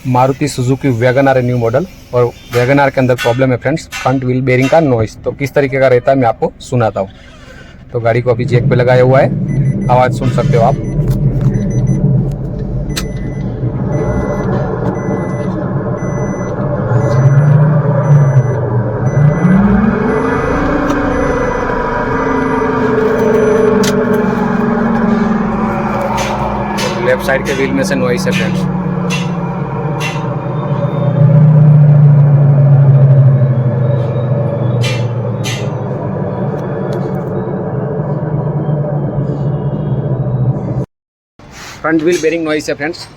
Maruti Suzuki wagon are है new model, और wagon are के अंदर प्रॉब्लम है फ्रेंड्स फ्रंट व्हील बेरिंग का नॉइस। तो किस तरीके का रहता है मैं आपको सुनाता हूँ। तो गाड़ी को अभी जैक पे लगाया हुआ है, आवाज़ सुन सकते हो आप। लेफ्ट साइड के व्हील में से नॉइस है friends. Front wheel bearing noise है फ्रेंड्स।